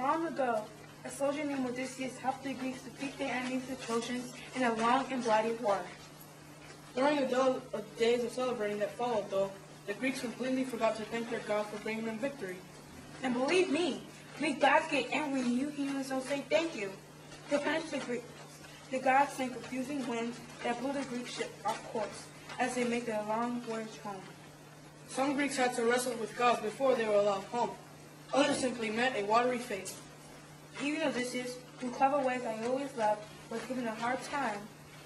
Long ago, a soldier named Odysseus helped the Greeks defeat their enemies, the Trojans, in a long and bloody war. During the days of celebrating that followed, though, the Greeks completely forgot to thank their gods for bringing them victory. And believe me, Greek gods get angry when you humans don't say thank you. To punish the Greeks, the gods sent confusing winds that blew the Greek ship off course as they made their long voyage home. Some Greeks had to wrestle with gods before they were allowed home. Others simply met a watery fate. Even Odysseus, whose clever ways I always loved, was given a hard time,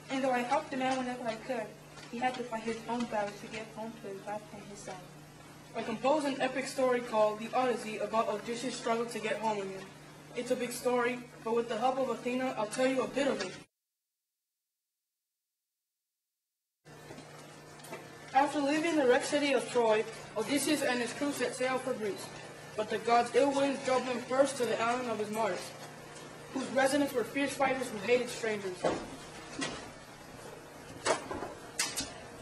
and though I helped the man whenever I could, he had to fight his own battles to get home to his wife and his son. I composed an epic story called The Odyssey about Odysseus' struggle to get home again. It's a big story, but with the help of Athena, I'll tell you a bit of it. After leaving the wrecked city of Troy, Odysseus and his crew set sail for Greece. But the gods' ill winds drove them first to the island of his martyrs, whose residents were fierce fighters who hated strangers.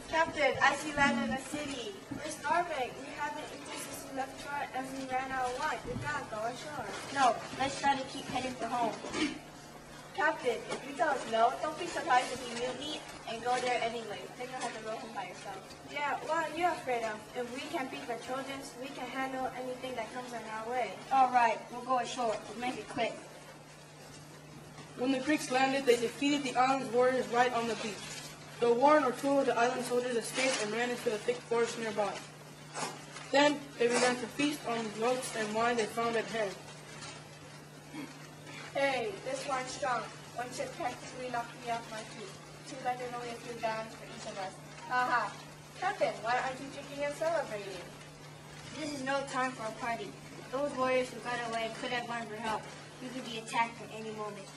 Captain, I see land in the city. We're starving. We haven't eaten since we left Troy and we ran out of wine. We gotta go ashore. No, let's try to keep heading for home. Captain, if you tell us no, don't be surprised if we mutiny and go there anyway. Then you'll have to go home by yourself. Yeah, what are you afraid of? If we can beat the Trojans, we can handle anything that comes in our way. All right, we'll go ashore. We'll make it quick. When the Greeks landed, they defeated the island's warriors right on the beach. Though one or two of the island soldiers escaped and ran into the thick forest nearby. Then they began to feast on goats and wine they found at hand. Hey, this wine's strong. One sip practically knocked me off my feet. Too bad there's only a few gallons for each of us. Haha. Captain, why aren't you drinking and celebrating? This is no time for a party. Those warriors who got away could have run for help. We could be attacked at any moment.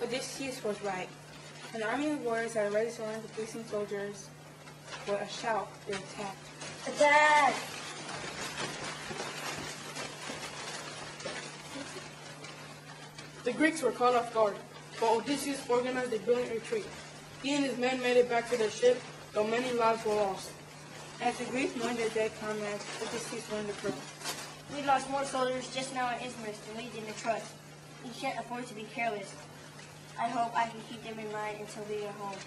Odysseus was right. An army of warriors that ready to surround the fleeing soldiers. With a shout, they attacked. Attack! The Greeks were caught off guard, but Odysseus organized a brilliant retreat. He and his men made it back to their ship, though many lives were lost. As the Greeks mourned their dead comrades, Odysseus warned the crew. We lost more soldiers just now at Isthmus than we did in Troy. We can't afford to be careless. I hope I can keep them in mind until we get home.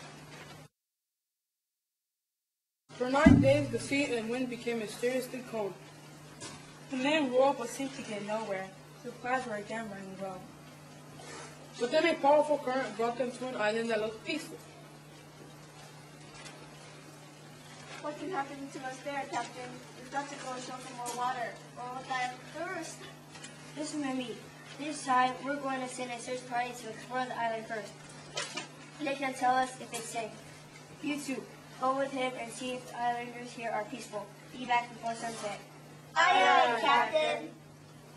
For 9 days, the sea and wind became mysteriously cold. The men roared but seemed to get nowhere. Supplies were again running low. But then a powerful current brought them to an island that looked peaceful. What can happen to us there, Captain? We've got to go ashore for more water, or we'll die of thirst. Listen to me. This time, we're going to send a search party to explore the island first. They can tell us if it's safe. You two, go with him and see if the islanders here are peaceful. Be back before sunset. Aye, aye, Captain.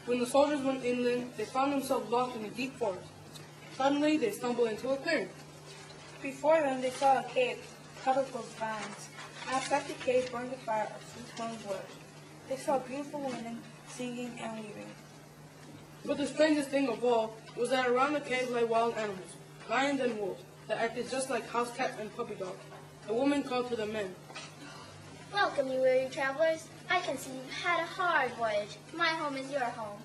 When the soldiers went inland, they found themselves lost in a deep forest. Suddenly, they stumbled into a clearing. Before them, they saw a cave covered with vines. Outside the cave burned a fire of sweet-smelling wood. They saw beautiful women singing and weaving. But the strangest thing of all was that around the cave lay wild animals, lions and wolves, that acted just like house cats and puppy dogs. A woman called to the men. Welcome, you weary travelers. I can see you've had a hard voyage. My home is your home.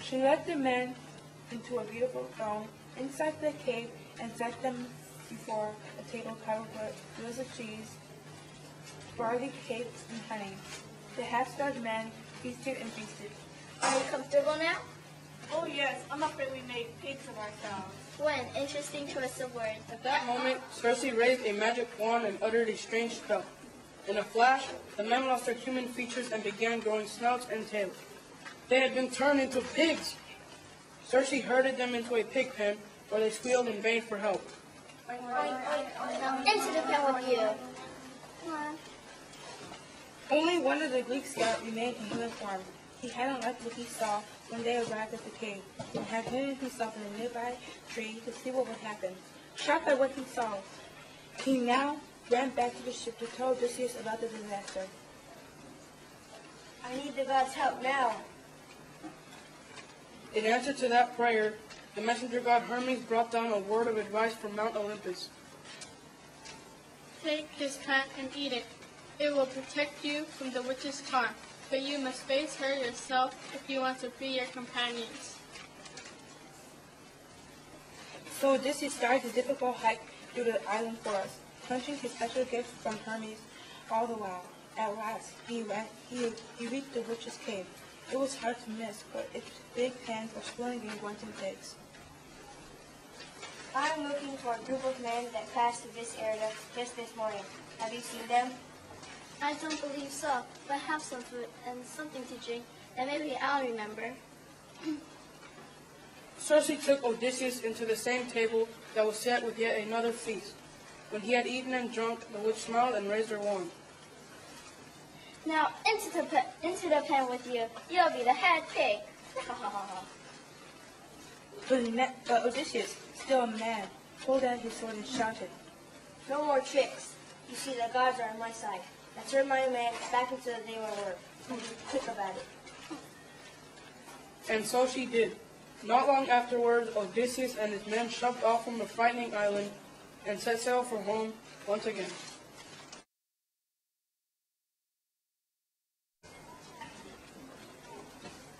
She led the men into a beautiful throne inside the cave and set them before a table covered with wheels of cheese, barley cakes, and honey. The half-starved men feasted and feasted. Are you comfortable now? Oh yes, I'm afraid we made pigs of ourselves. What an interesting choice of words. At that moment, Circe raised a magic wand and uttered a strange spell. In a flash, the men lost their human features and began growing snouts and tails. They had been turned into pigs. Circe herded them into a pig pen, where they squealed and begged for help. Into the pen with you. Only one of the Greek scouts remained in human form. He hadn't liked what he saw when they arrived at the cave, and had hidden himself in a nearby tree to see what would happen. Shocked by what he saw, he now ran back to the ship to tell Odysseus about the disaster. I need the gods' help now. In answer to that prayer, the messenger god Hermes brought down a word of advice from Mount Olympus. Take this plant and eat it. It will protect you from the witch's charm. but you must face her yourself if you want to free your companions. So Odysseus started the difficult hike through the island forest, punching his special gifts from Hermes all the while. At last, he reached the witch's cave. It was hard to miss, but its big hands were swirling in grunting pigs. I'm looking for a group of men that passed through this area just this morning. Have you seen them? I don't believe so, but have some food and something to drink, and maybe I'll remember. Circe took Odysseus into the same table that was set with yet another feast. When he had eaten and drunk, the witch smiled and raised her wand. Now into the pen with you. You'll be the head pig. But Odysseus, still a man, pulled out his sword and shouted. No more tricks. You see, the gods are on my side. I turn my men back into the day when we were. Be quick about it. And so she did. Not long afterwards, Odysseus and his men shoved off from the frightening island and set sail for home once again.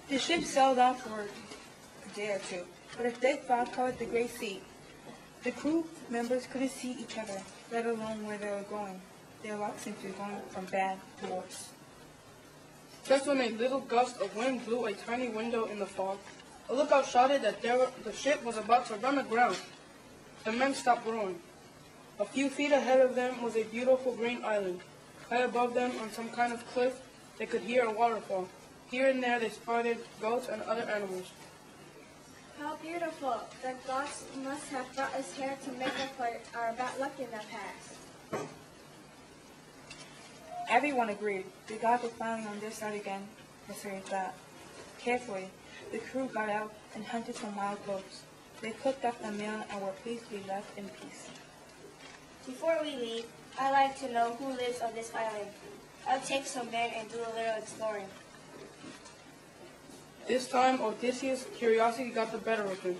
The ship sailed on for a day or two, but a thick fog covered the great sea. The crew members couldn't see each other, let alone where they were going. Their luck seemed to be going from bad to worse. Just when a little gust of wind blew a tiny window in the fog, a lookout shouted that the ship was about to run aground. The men stopped rowing. A few feet ahead of them was a beautiful green island. High above them, on some kind of cliff, they could hear a waterfall. Here and there they spotted goats and other animals. How beautiful. The gods must have brought us here to make up for our bad luck in the past. Everyone agreed. The gods were finally on their side again, Odysseus thought. Carefully, the crew got out and hunted some wild goats. They cooked up a meal and were pleased to be left in peace. Before we leave, I'd like to know who lives on this island. I'll take some men and do a little exploring. This time, Odysseus' curiosity got the better of him.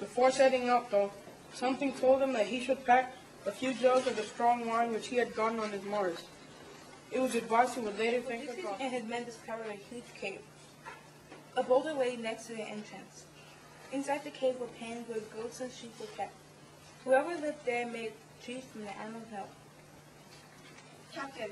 Before setting out, though, something told him that he should pack a few jugs of the strong wine which he had gotten on his Mars. It was advised he would later thank the Odysseus gods. and his men discovered a huge cave. A boulder lay next to the entrance. Inside the cave were pens where goats and sheep were kept. Whoever lived there made trees from the animal's milk. Captain,